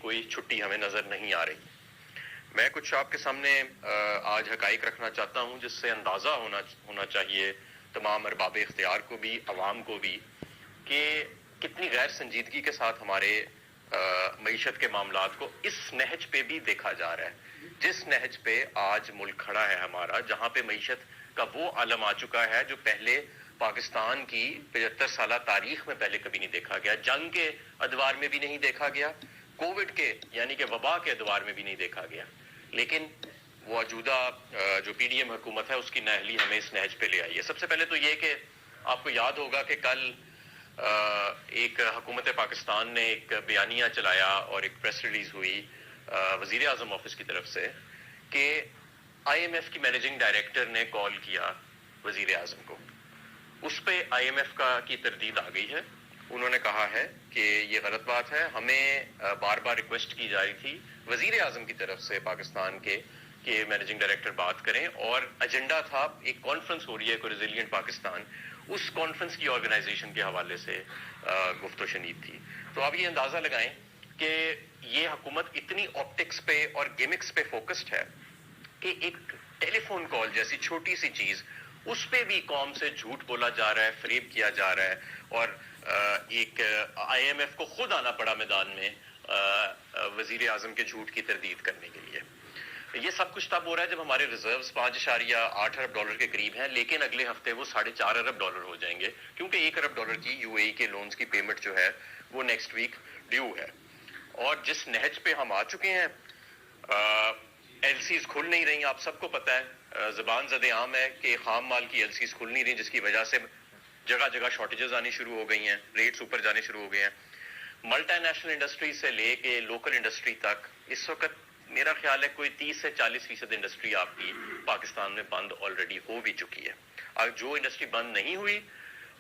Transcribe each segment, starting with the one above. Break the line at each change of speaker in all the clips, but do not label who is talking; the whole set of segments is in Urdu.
کوئی چھٹی ہمیں نظر نہیں آ رہی. میں کچھ آپ کے سامنے آج حقائق رکھنا چاہتا ہوں جس سے اندازہ ہونا چاہیے تمام ارباب اختیار کو بھی، عوام کو بھی، کہ کتنی غیر سنجیدگی کے ساتھ ہمارے معیشت کے معاملات کو اس نہج پہ بھی دیکھا جا رہا ہے. جس نہج پہ آج ملک کھڑا ہے ہمارا، جہاں پہ معیشت کا وہ عالم آ چکا ہے جو پہلے پاکستان کی 75 سالہ تاریخ میں پہلے کبھی نہیں دیکھا گیا، جنگ کے ادوار میں بھی نہیں دیکھا گیا، کووڈ کے یعنی کہ وبا کے ادوار میں بھی نہیں دیکھا گیا. لیکن وہ موجودہ جو پی ڈی ایم حکومت ہے اس کی نااہلی ہمیں اس نہج پہ لے آئی ہے. سب سے پہلے تو یہ کہ آپ کو یاد ہوگا کہ کل ایک حکومت پاکستان نے ایک بیانیہ چلایا اور ایک پریس ریلیز ہوئی وزیر اعظم آفس کی طرف سے کہ آئی ایم ایف کی مینیجنگ ڈائریکٹر نے کال کیا وزیر اعظم کو. اس پہ آئی ایم ایف کی تردید آ گئی ہے. انہوں نے کہا ہے کہ یہ غلط بات ہے. ہمیں بار بار ریکویسٹ کی جا رہی تھی وزیر اعظم کی طرف سے پاکستان کے کہ مینیجنگ ڈائریکٹر بات کریں، اور ایجنڈا تھا ایک کانفرنس ہو رہی ہے کوئی ریزیلینٹ پاکستان، اس کانفرنس کی آرگنائزیشن کے حوالے سے گفت و شنید تھی. تو آپ یہ اندازہ لگائیں کہ یہ حکومت اتنی آپٹکس پہ اور گیمکس پہ فوکسڈ ہے کہ ایک ٹیلی فون کال جیسی چھوٹی سی چیز، اس پہ بھی قوم سے جھوٹ بولا جا رہا ہے، فریب کیا جا رہا ہے، اور ایک آئی ایم ایف کو خود آنا پڑا میدان میں وزیر اعظم کے جھوٹ کی تردید کرنے کے لیے. یہ سب کچھ تب ہو رہا ہے جب ہمارے ریزروز 5.8 ارب ڈالر کے قریب ہیں، لیکن اگلے ہفتے وہ 4.5 ارب ڈالر ہو جائیں گے کیونکہ 1 ارب ڈالر کی یو اے ای کے لونز کی پیمنٹ جو ہے وہ نیکسٹ ویک ڈیو ہے. اور جس نہج پہ ہم آ چکے ہیں، ایل سیز کھل نہیں رہی. آپ سب کو پتہ ہے، زبان زد عام ہے کہ خام مال کی ایل سیز کھل نہیں رہی، جس کی وجہ سے جگہ جگہ شارٹیجز آنی شروع ہو گئی ہیں، ریٹس اوپر جانے شروع ہو گئے ہیں. ملٹی نیشنل انڈسٹری سے لے کے لوکل انڈسٹری تک اس وقت میرا خیال ہے کوئی 30 سے 40% انڈسٹری آپ کی پاکستان میں بند آلریڈی ہو بھی چکی ہے. اور جو انڈسٹری بند نہیں ہوئی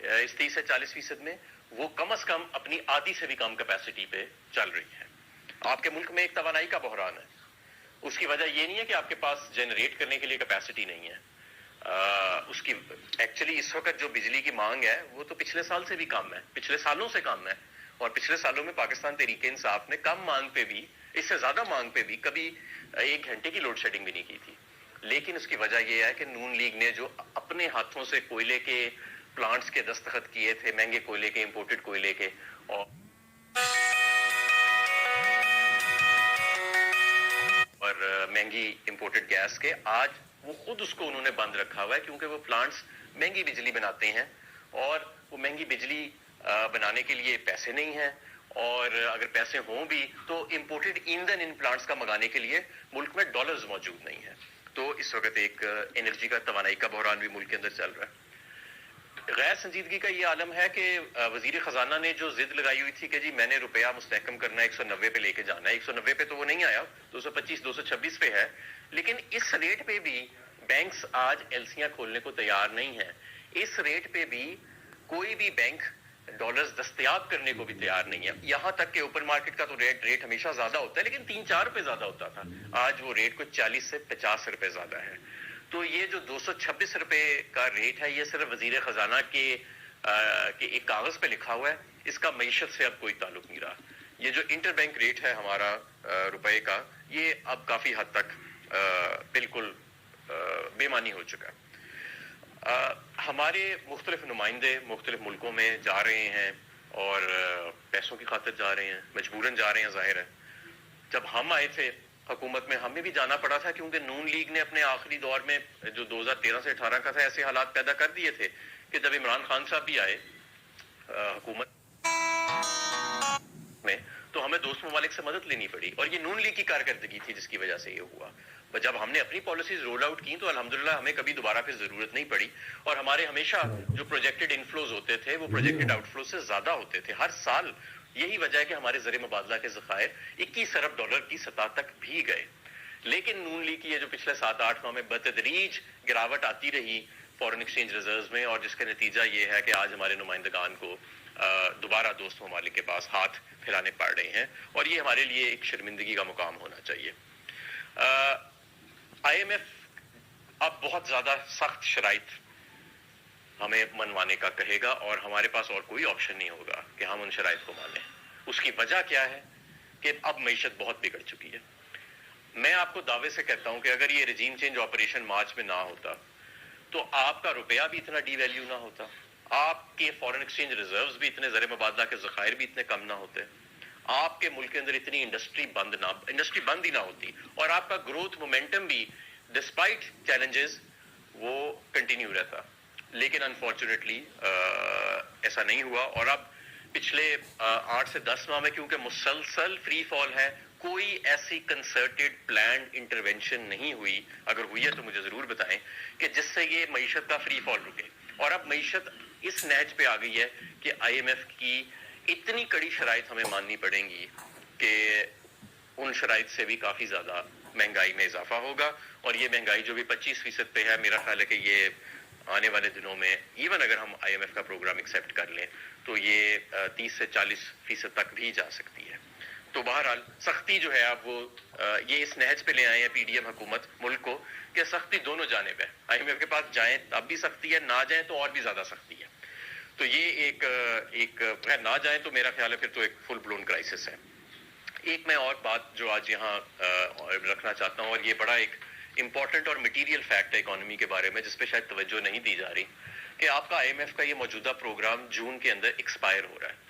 اس 30 سے 40% میں، وہ کم از کم اپنی آدھی سے بھی کم کیپیسٹی پہ چل رہی ہے. آپ کے ملک میں ایک توانائی کا بحران ہے. اس کی وجہ یہ نہیں ہے کہ آپ کے پاس جنریٹ کرنے کے لیے کیپیسٹی نہیں ہے. اس کی ایکچولی اس وقت جو بجلی کی مانگ ہے وہ تو پچھلے سال سے بھی کم ہے، پچھلے سالوں سے کم ہے. اور پچھلے سالوں میں پاکستان تحریک انصاف نے کم مانگ پہ بھی، اس سے زیادہ مانگ پہ بھی کبھی 1 گھنٹے کی لوڈ شیڈنگ بھی نہیں کی تھی. لیکن اس کی وجہ یہ ہے کہ نون لیگ نے جو اپنے ہاتھوں سے کوئلے کے پلانٹس کے دستخط کیے تھے، مہنگے کوئلے کے، امپورٹڈ کوئلے کے، اور مہنگی امپورٹڈ گیس کے، آج وہ خود اس کو انہوں نے بند رکھا ہوا ہے کیونکہ وہ پلانٹس مہنگی بجلی بناتے ہیں، اور وہ مہنگی بجلی بنانے کے لیے پیسے نہیں ہیں. اور اگر پیسے ہوں بھی تو امپورٹڈ ایندھن ان پلانٹس کا منگانے کے لیے ملک میں ڈالرز موجود نہیں ہیں. تو اس وقت ایک انرجی کا، توانائی کا بحران بھی ملک کے اندر چل رہا ہے. غیر سنجیدگی کا یہ عالم ہے کہ وزیر خزانہ نے جو ضد لگائی ہوئی تھی کہ جی میں نے روپیہ مستحکم کرنا ہے، 190 پہ لے کے جانا ہے، 190 پہ تو وہ نہیں آیا، 225 226 پہ ہے. لیکن اس ریٹ پہ بھی بینکس آج ایلسیاں کھولنے کو تیار نہیں ہیں. اس ریٹ پہ بھی کوئی بھی بینک ڈالرز دستیاب کرنے کو بھی تیار نہیں ہے. یہاں تک کہ اوپن مارکیٹ کا تو ریٹ ہمیشہ زیادہ ہوتا ہے، لیکن 3-4 روپے زیادہ ہوتا تھا. آج وہ ریٹ کو 40 سے 50 روپے زیادہ ہے. تو یہ جو 226 روپے کا ریٹ ہے، یہ صرف وزیر خزانہ کے ایک کاغذ پہ لکھا ہوا ہے، اس کا معیشت سے اب کوئی تعلق نہیں رہا. یہ جو انٹر بینک ریٹ ہے ہمارا روپے کا، یہ اب کافی حد تک بالکل بے معنی ہو چکا ہے. ہمارے مختلف نمائندے مختلف ملکوں میں جا رہے ہیں اور پیسوں کی خاطر جا رہے ہیں، مجبوراً جا رہے ہیں، ظاہر ہے. جب ہم آئے تھے حکومت میں، ہمیں بھی جانا پڑا تھا کیونکہ نون لیگ نے اپنے آخری دور میں جو 2013 سے 18 کا تھا، ایسے حالات پیدا کر دیے تھے کہ جب عمران خان صاحب بھی آئے حکومت میں، تو ہمیں دوست ممالک سے مدد لینی پڑی، اور یہ نون لیگ کی کارکردگی تھی جس کی وجہ سے یہ ہوا. جب ہم نے اپنی پالیسیز رول آؤٹ کی تو الحمدللہ ہمیں کبھی دوبارہ پھر ضرورت نہیں پڑی، اور ہمارے ہمیشہ جو پروجیکٹڈ انفلوز ہوتے تھے وہ پروجیکٹڈ آؤٹ فلو سے زیادہ ہوتے تھے ہر سال. یہی وجہ ہے کہ ہمارے زر مبادلہ کے ذخائر 21 ارب ڈالر کی سطح تک بھی گئے. لیکن نون لیگ کی یہ جو پچھلے 7-8 ماہ میں بتدریج گراوٹ آتی رہی فورن ایکسچینج ریزروز میں، اور جس کا نتیجہ یہ ہے کہ آج ہمارے نمائندگان کو دوبارہ دوست ممالک کے پاس ہاتھ پھیلانے پڑ رہے ہیں، اور یہ ہمارے لیے ایک شرمندگی کا مقام ہونا چاہیے. آئی ایم ایف اب بہت زیادہ سخت شرائط ہمیں منوانے کا کہے گا، اور ہمارے پاس اور کوئی آپشن نہیں ہوگا کہ ہم ان شرائط کو مانیں. اس کی وجہ کیا ہے؟ کہ اب معیشت بہت بگڑ چکی ہے. میں آپ کو دعوے سے کہتا ہوں کہ اگر یہ رجیم چینج آپریشن مارچ میں نہ ہوتا تو آپ کا روپیہ بھی اتنا ڈی ویلیو نہ ہوتا, آپ کے فورن ایکسچینج ریزروز بھی اتنے, زر مبادلہ کے ذخائر بھی اتنے کم نہ ہوتے, آپ کے ملک کے اندر اتنی انڈسٹری بند ہی نہ ہوتی, اور آپ کا گروتھ مومنٹم بھی ڈسپائٹ چیلنجز وہ کنٹینیو رہتا. لیکن انفارچونیٹلی ایسا نہیں ہوا, اور اب پچھلے 8 سے 10 ماہ میں کیونکہ مسلسل فری فال ہے, کوئی ایسی کنسرٹڈ پلانڈ انٹرونشن نہیں ہوئی, اگر ہوئی ہے تو مجھے ضرور بتائیں, کہ جس سے یہ معیشت کا فری فال رکے. اور اب معیشت اس نہج پہ آ گئی ہے کہ آئی ایم ایف کی اتنی کڑی شرائط ہمیں ماننی پڑیں گی کہ ان شرائط سے بھی کافی زیادہ مہنگائی میں اضافہ ہوگا, اور یہ مہنگائی جو بھی 25% پہ ہے, میرا خیال ہے کہ یہ آنے والے دنوں میں ایون اگر ہم آئی ایم ایف کا پروگرام ایکسیپٹ کر لیں تو یہ 30 سے 40% تک بھی جا سکتی ہے. تو بہرحال سختی جو ہے اب وہ یہ اس نہج پہ لے آئے ہیں پی ڈی ایم حکومت ملک کو کہ سختی دونوں جانب ہے. آئی ایم ایف کے پاس جائیں تب بھی سختی ہے, نہ جائیں تو اور بھی زیادہ سختی ہے. تو یہ ایک نہ جائیں تو میرا خیال ہے پھر تو ایک فل بلون کرائسس ہے. ایک میں اور بات جو آج یہاں رکھنا چاہتا ہوں, اور یہ بڑا ایک امپورٹنٹ اور مٹیریل فیکٹ ہے اکانومی کے بارے میں جس پہ شاید توجہ نہیں دی جا رہی, کہ آپ کا آئی ایم ایف کا یہ موجودہ پروگرام جون کے اندر ایکسپائر ہو رہا ہے,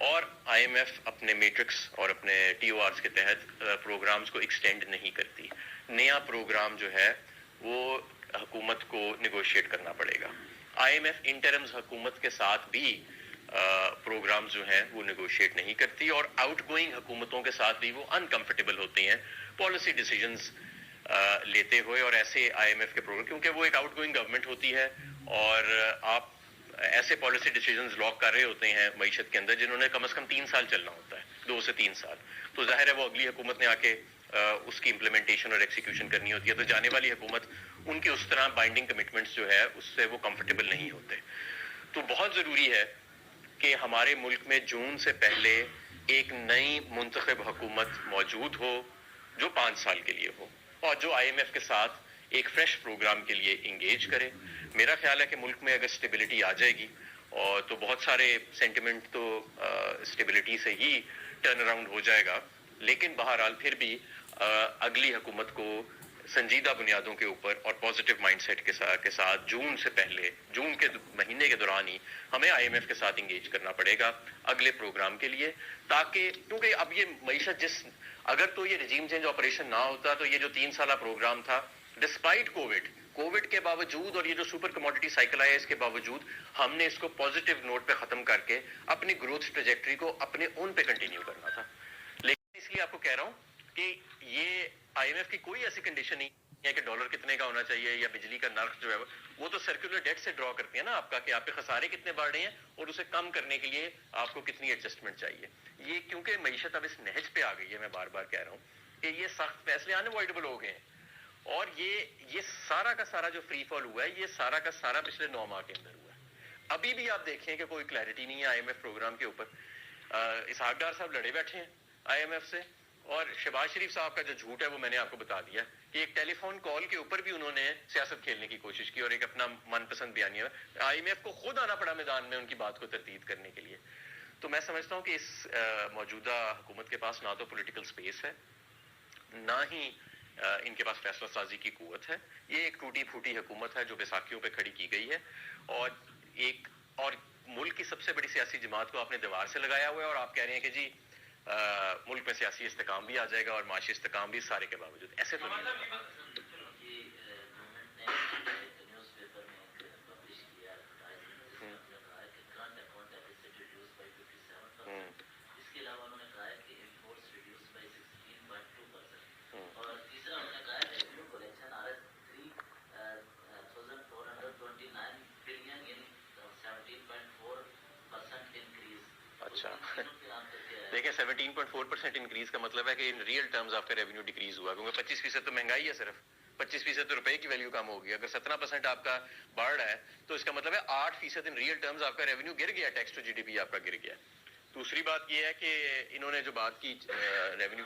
اور آئی ایم ایف اپنے میٹرکس اور اپنے ٹی او آرز کے تحت پروگرامز کو ایکسٹینڈ نہیں کرتی. نیا پروگرام جو ہے وہ حکومت کو نیگوشیٹ کرنا پڑے گا. آئی ایم ایف انٹرمز حکومت کے ساتھ بھی پروگرامز جو ہیں وہ نیگوشیٹ نہیں کرتی, اور آؤٹ گوئنگ حکومتوں کے ساتھ بھی وہ انکمفرٹیبل ہوتی ہیں پالیسی ڈیسیجنز لیتے ہوئے. اور ایسے آئی ایم ایف کے پروگرام, کیونکہ وہ ایک آؤٹ گوئنگ گورنمنٹ ہوتی ہے, اور آپ ایسے پالیسی ڈیسیجنز لاک کر رہے ہوتے ہیں معیشت کے اندر جنہوں نے کم از کم 3 سال چلنا ہوتا ہے, 2 سے 3 سال. تو ظاہر ہے وہ اگلی حکومت نے آ کے اس کی امپلیمنٹیشن اور ایکسیکیوشن کرنی ہوتی ہے, تو جانے والی حکومت ان کی اس طرح بائنڈنگ کمٹمنٹس جو ہے اس سے وہ کمفرٹیبل نہیں ہوتے. تو بہت ضروری ہے کہ ہمارے ملک میں جون سے پہلے ایک نئی منتخب حکومت موجود ہو جو 5 سال کے لیے ہو, اور جو آئی ایم ایف کے ساتھ ایک فریش پروگرام کے لیے انگیج کرے. میرا خیال ہے کہ ملک میں اگر اسٹیبلٹی آ جائے گی, اور تو بہت سارے سینٹیمنٹ تو اسٹیبلٹی سے ہی ٹرن اراؤنڈ ہو جائے گا, لیکن بہرحال پھر بھی اگلی حکومت کو سنجیدہ بنیادوں کے اوپر اور پازیٹیو مائنڈ سیٹ کے ساتھ جون سے پہلے, جون کے مہینے کے دوران ہی ہمیں آئی ایم ایف کے ساتھ انگیج کرنا پڑے گا اگلے پروگرام کے لیے, تاکہ کیونکہ اب یہ معیشت اگر تو یہ رجیم چینج آپریشن نہ ہوتا تو یہ جو 3 سالہ پروگرام تھا ڈسپائٹ کووڈ کے باوجود, اور یہ جو سپر کموڈٹی سائیکل آیا اس کے باوجود, ہم نے اس کو پازیٹیو نوٹ پہ ختم کر کے اپنی گروتھ ٹریجیکٹری کو اپنے اون پہ کنٹینیو کرنا تھا. لیکن اس لیے آپ کو کہہ رہا ہوں کہ یہ آئی ایم ایف کی کوئی ایسی کنڈیشن نہیں ہے کہ ڈالر کتنے کا ہونا چاہیے یا بجلی کا نرخ جو ہے وہ تو سرکولر ڈیٹ سے ڈرا کرتی ہے نا آپ کا, کہ آپ کے خسارے کتنے بڑھ رہے ہیں اور اسے کم کرنے کے لیے آپ کو کتنی ایڈجسٹمنٹ چاہیے. یہ کیونکہ معیشت اب اس نہج پہ آ گئی ہے, میں بار بار کہہ رہا ہوں کہ یہ سخت فیصلے انوائڈیبل ہو گئے ہیں, اور یہ سارا کا سارا جو فری فال ہوا ہے یہ سارا کا سارا پچھلے 9 ماہ کے اندر ہوا ہے. ابھی بھی آپ دیکھیں کہ کوئی کلیئرٹی نہیں ہے آئی ایم ایف پروگرام کے اوپر. اسحاق ڈار صاحب لڑے بیٹھے ہیں آئی ایم ایف سے, اور شہباز شریف صاحب کا جو جھوٹ ہے وہ میں نے آپ کو بتا دیا کہ ایک ٹیلی فون کال کے اوپر بھی انہوں نے سیاست کھیلنے کی کوشش کی اور ایک اپنا من پسند بیانیہ, آئی ایم ایف کو خود آنا پڑا میدان میں ان کی بات کو تردید کرنے کے لیے. تو میں سمجھتا ہوں کہ اس موجودہ حکومت کے پاس نہ تو پولیٹیکل سپیس ہے, نہ ہی ان کے پاس فیصلہ سازی کی قوت ہے. یہ ایک ٹوٹی پھوٹی حکومت ہے جو بیساکھیوں پہ کھڑی کی گئی ہے, اور ملک کی سب سے بڑی سیاسی جماعت کو آپ نے دیوار سے لگایا ہوا ہے, اور آپ کہہ رہے ہیں کہ جی ملک میں سیاسی استحکام بھی آ جائے گا اور معاشی استحکام بھی, سارے کے باوجود ایسے تو نہیں. دیکھیں 17.4% انکریز کا مطلب ہے کہ ان ریئل ٹرمز آپ کا ریونیو ڈیکریز ہوا, کیونکہ 25% تو مہنگائی ہے, صرف 25% تو روپے کی ویلیو کم ہوگی. اگر 17% آپ کا بڑھ رہا ہے تو اس کا مطلب ہے 8% ان ریئل ٹرمز آپ کا ریونیو گر گیا, tax to G D P آپ کا گر گیا. دوسری بات یہ ہے کہ انہوں نے جو بات کی ریونیو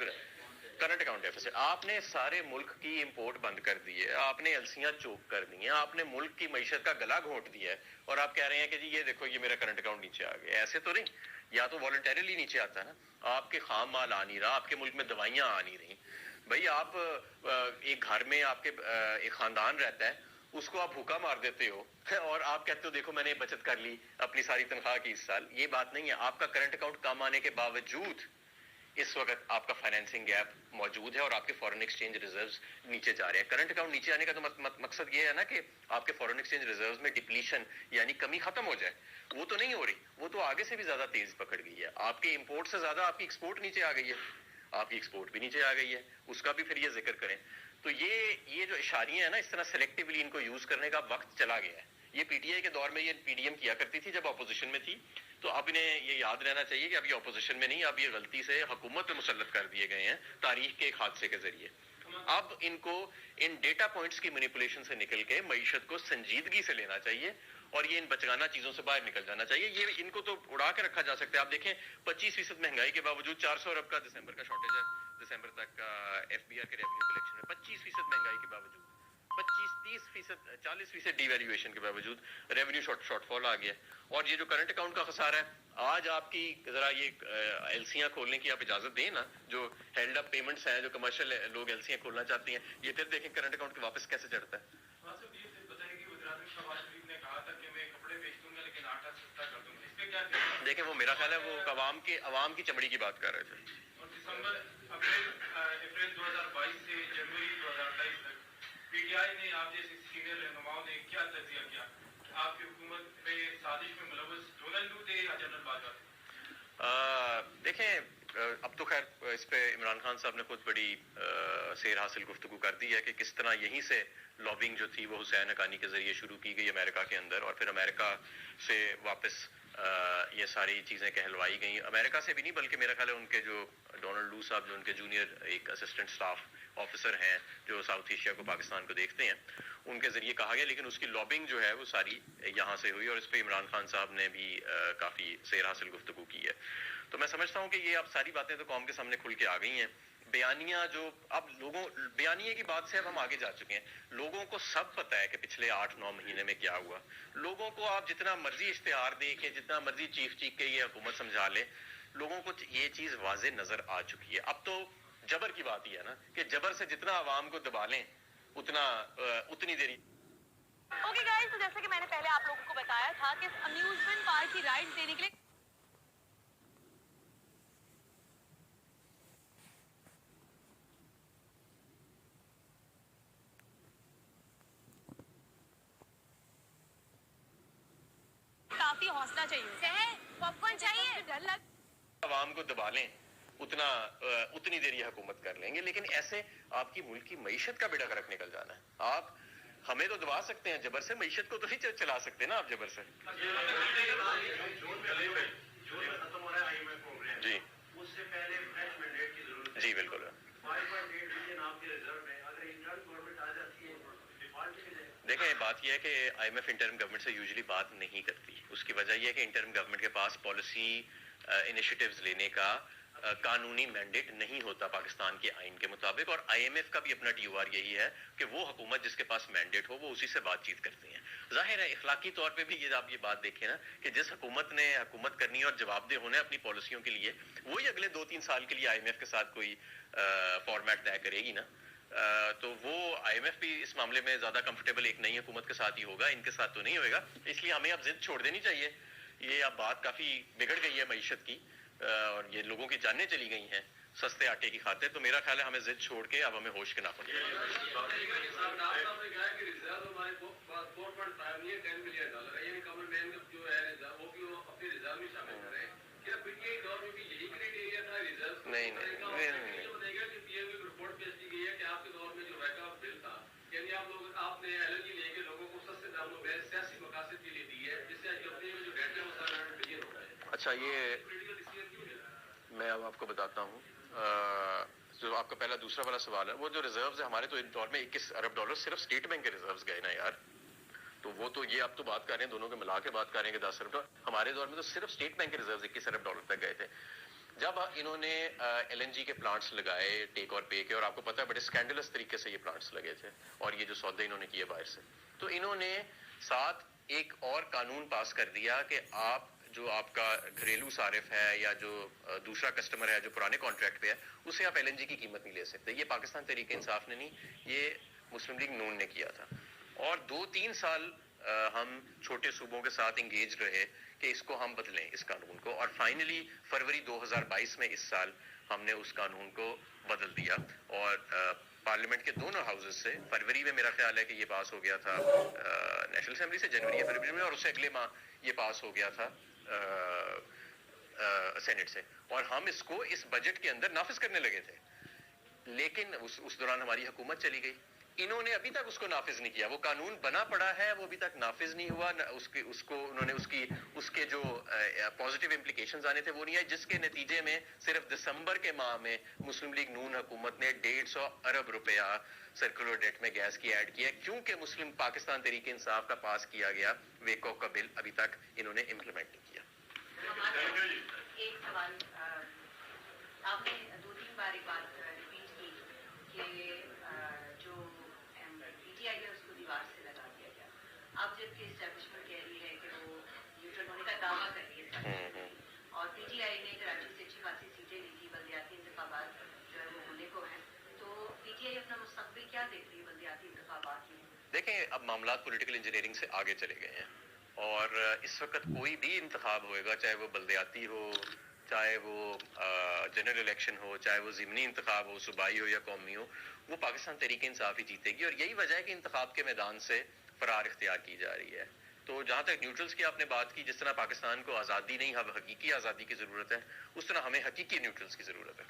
کرنٹ اکاؤنٹ ڈیفیسٹ, آپ نے سارے ملک کی امپورٹ بند کر دی ہے, آپ نے ایلسیاں چوک کر دی ہیں, آپ نے ملک کی معیشت کا گلا گھونٹ دیا ہے, اور آپ کہہ رہے ہیں کہ جی یہ دیکھو یہ میرا کرنٹ اکاؤنٹ نیچے آ گیا. ایسے تو نہیں, یا تو والنٹیرلی نیچے آتا ہے نا, آپ کے خام مال آ نہیں رہا, آپ کے ملک میں دوائیاں آ نہیں رہی. بھائی آپ ایک گھر میں آپ کے ایک خاندان رہتا ہے, اس کو آپ بھوکا مار دیتے ہو اور آپ کہتے ہو دیکھو میں نے بچت کر لی اپنی ساری تنخواہ کی اس سال. یہ بات نہیں ہے. آپ کا کرنٹ اکاؤنٹ کم آنے کے باوجود اس وقت آپ کا فائنینسنگ گیپ موجود ہے اور آپ کے فورن ایکسچینج ریزروز نیچے جا رہے ہیں. کرنٹ اکاؤنٹ نیچے آنے کا تو مقصد یہ ہے نا کہ آپ کے فورن ایکسچینج ریزروز میں ڈپلیشن یعنی کمی ختم ہو جائے. وہ تو نہیں ہو رہی, وہ تو آگے سے بھی زیادہ تیز پکڑ گئی ہے. آپ کے امپورٹ سے زیادہ آپ کی ایکسپورٹ نیچے آ گئی ہے, آپ کی ایکسپورٹ بھی نیچے آ گئی ہے. اس کا بھی پھر یہ ذکر کریں. تو یہ جو اشاریاں ہیں نا, اس طرح سلیکٹیولی ان کو یوز کرنے کا وقت چلا گیا ہے. یہ پی ٹی آئی کے دور میں یہ پی ڈی ایم کیا کرتی تھی جب اپوزیشن میں تھی. تو اب انہیں یہ یاد رہنا چاہیے کہ اب یہ اپوزیشن میں نہیں, اب یہ غلطی سے حکومت پہ مسلط کر دیے گئے ہیں تاریخ کے ایک حادثے کے ذریعے. اب ان کو ان ڈیٹا پوائنٹس کی مینیپولیشن سے نکل کے معیشت کو سنجیدگی سے لینا چاہیے اور یہ ان بچگانہ چیزوں سے باہر نکل جانا چاہیے. یہ ان کو تو اڑا کے رکھا جا سکتا ہے. آپ دیکھیں 25% مہنگائی کے باوجود 400 ارب کا دسمبر کا شارٹیج ہے. دسمبر تک کا ایف بی آر کے ریونیو کلیکشن ہے 25% مہنگائی کے باوجود, 25-30%, 40% ڈی ویلیویشن کے باوجود ریونیو شارٹ فال آ گیا. اور یہ جو کرنٹ اکاؤنٹ کا خسارہ ہے, آج آپ کی ذرا یہ ایل سیاں کھولنے کی آپ اجازت دیں نا, جو ہیلڈ اپ پیمنٹس ہیں, جو کمرشل لوگ ایل سیاں کھولنا چاہتے ہیں, یہ پھر دیکھیں کرنٹ اکاؤنٹ کے واپس کیسے چڑھتا ہے. دیکھیں وہ میرا خیال ہے وہ عوام کی چمڑی کی بات کر رہے تھے.
اپریل 2022 سے جنوری 2023 تک پی ٹی آئی نے آپ جیسے سینئر رہنماؤں نے کیا تجزیہ کیا؟ آپ کی حکومت پہ سازش میں ملوث ڈونلڈ لو تھے یا جنرل باجوہ تھے؟
دیکھیں اب تو خیر اس پہ عمران خان صاحب نے خود بڑی سیر حاصل گفتگو کر دی ہے کہ کس طرح یہیں سے لابنگ جو تھی وہ حسین حقانی کے ذریعے شروع کی گئی امریکہ کے اندر, اور پھر امریکہ سے واپس یہ ساری چیزیں کہلوائی گئیں. امریکہ سے بھی نہیں بلکہ میرا خیال ہے ان کے جو ڈونلڈ لو صاحب جو ان کے جونیئر ایک اسسٹنٹ سٹاف آفیسر ہیں جو ساؤتھ ایشیا کو پاکستان کو دیکھتے ہیں, ان کے ذریعے کہا گیا. لیکن اس کی لابنگ جو ہے وہ ساری یہاں سے ہوئی اور اس پہ عمران خان صاحب نے بھی کافی سیر حاصل گفتگو کی ہے. تو میں سمجھتا ہوں کہ یہ اب ساری باتیں تو قوم کے سامنے کھل کے آ گئی ہیں. بیانیہ جو اب بیانیے کی بات سے اب ہم آگے جا چکے ہیں. لوگوں کو سب پتہ ہے کہ پچھلے 8-9 مہینے میں کیا ہوا. لوگوں کو آپ جتنا مرضی اشتہار دے کے, جتنا مرضی چیخ کے یہ حکومت سمجھا لے, لوگوں کو یہ چیز واضح نظر آ چکی ہے. اب تو جبر کی بات ہی ہے نا کہ جبر سے جتنا عوام کو دبا لیں اتنی دیر.
اوکے گائز, تو جیسا کہ میں نے پہلے آپ لوگوں کو بتایا تھا کہ امیوزمنٹ پارک کی رائڈ دینے کے لیے کافی حوصلہ چاہیے, پاپ کارن چاہیے, ڈر لگ
عوام کو دبا لیں اتنی دیر یہ حکومت کر لیں گے. لیکن ایسے آپ کی ملک کی معیشت کا بیڑا غرق نکل جانا ہے. آپ ہمیں تو دبا سکتے ہیں جبر سے, معیشت کو تو نہیں چلا سکتے نا آپ جبر سے. جی جی بالکل. دیکھیں بات یہ ہے کہ I M F interim government سے یوزلی بات نہیں کرتی. اس کی وجہ یہ ہے کہ انٹرم گورنمنٹ کے پاس پالیسی انیشیٹوز لینے کا قانونی مینڈیٹ نہیں ہوتا پاکستان کے آئین کے مطابق. اور آئی ایم ایف کا بھی اپنا ٹی او آر یہی ہے کہ وہ حکومت جس کے پاس مینڈیٹ ہو وہ اسی سے بات چیت کرتے ہیں. ظاہر ہے اخلاقی طور پہ بھی یہ آپ یہ بات دیکھیں نا کہ جس حکومت نے حکومت کرنی ہے اور جواب دہ ہونا ہے اپنی پالیسیوں کے لیے, وہی اگلے 2-3 سال کے لیے آئی ایم ایف کے ساتھ کوئی فارمیٹ طے کرے گی نا. تو وہ آئی ایم ایف بھی اس معاملے میں زیادہ کمفرٹیبل ایک نئی حکومت کے ساتھ ہی ہوگا, ان کے ساتھ تو نہیں ہوئے گا. اس لیے ہمیں اب ضد چھوڑ دینی چاہیے. یہ اب بات کافی بگڑ گئی ہے معیشت کی اور یہ لوگوں کی جانیں چلی گئی ہیں سستے آٹے کی خاطر. تو میرا خیال ہے ہمیں ضد چھوڑ کے اب ہمیں ہوش کے ناخن نہیں اچھا, یہ میں اب آپ کو بتاتا ہوں. جو آپ کا پہلا دوسرا والا سوال ہے, وہ جو ریزروز ہے ہمارے تو ان دور میں 21 ارب ڈالر صرف اسٹیٹ بینک کے ریزروز گئے نا یار. تو وہ تو یہ آپ تو بات کر رہے ہیں دونوں کے ملا کے بات کر رہے ہیں کہ 10 ارب ڈالر. ہمارے دور میں تو صرف اسٹیٹ بینک کے ریزروز 21 ارب ڈالر تک گئے تھے. جب انہوں نے ایل این جی کے پلانٹس لگائے ٹیک اور پے کے, اور آپ کو پتا ہے بڑے اسکینڈلس طریقے سے یہ پلانٹس لگے تھے اور یہ جو سودے انہوں نے کیے باہر سے, تو انہوں نے ساتھ ایک اور قانون پاس کر دیا کہ آپ جو آپ کا گھریلو صارف ہے یا جو دوسرا کسٹمر ہے جو پرانے کانٹریکٹ پہ ہے, اسے آپ LNG کی قیمت نہیں لے سکتے. یہ پاکستان تحریک انصاف نے نہیں, یہ مسلم لیگ نون نے کیا تھا. اور 2-3 سال ہم چھوٹے صوبوں کے ساتھ انگیج رہے کہ اس کو ہم بدلیں اس قانون کو, اور فائنلی فروری 2022 میں اس سال ہم نے اس قانون کو بدل دیا. اور پارلیمنٹ کے دونوں ہاؤسز سے فروری میں میرا خیال ہے کہ یہ پاس ہو گیا تھا نیشنل اسمبلی سے, جنوری یا فروری میں, اور اس سے اگلے ماہ یہ پاس ہو گیا تھا سینٹ سے, اور ہم اس کو اس بجٹ کے اندر نافذ کرنے لگے تھے. لیکن اس دوران ہماری حکومت چلی گئی. انہوں نے ابھی تک اس کو نافذ نہیں کیا. وہ قانون بنا پڑا ہے, وہ ابھی تک نافذ نہیں ہوا. اس کو انہوں نے اس کے جو پازیٹیو امپلیکیشنز آنے تھے وہ نہیں آئے, جس کے نتیجے میں صرف دسمبر کے ماہ میں مسلم لیگ نون حکومت نے 150 ارب روپیہ سرکولر ڈیٹ میں گیس کی ایڈ کیا, کیونکہ مسلم پاکستان تحریک انصاف کا پاس کیا گیا ویکو کا بل ابھی تک انہوں نے امپلیمنٹ نہیں کیا.
ایک سوال, آپ نے 2-3 بار ایک بات ریپیٹ کی کہ جو PTI ہے اس کو دیوار سے لگا دیا گیا. اب جبکہ اسٹیبلشمنٹ کہہ رہی ہے کہ وہ نیوٹرل ہونے کا دعویٰ کر رہی ہے, اور PTI نے کراچی سے اچھی خاصی سیٹیں لی تھی, بلدیاتی انتخابات جو ہے وہ ہونے کو ہیں, تو PTI اپنا مستقبل کیا دیکھ رہی ہے بلدیاتی انتخابات میں؟
دیکھیں, اب معاملات پولیٹیکل انجینئرنگ سے آگے چلے گئے ہیں, اور اس وقت کوئی بھی انتخاب ہوئے گا, چاہے وہ بلدیاتی ہو, چاہے وہ جنرل الیکشن ہو, چاہے وہ ضمنی انتخاب ہو, صوبائی ہو یا قومی ہو, وہ پاکستان تحریک انصاف ہی جیتے گی. اور یہی وجہ ہے کہ انتخاب کے میدان سے فرار اختیار کی جا رہی ہے. تو جہاں تک نیوٹرلز کی آپ نے بات کی, جس طرح پاکستان کو آزادی نہیں, اب حقیقی آزادی کی ضرورت ہے, اس طرح ہمیں حقیقی نیوٹرلز کی ضرورت ہے.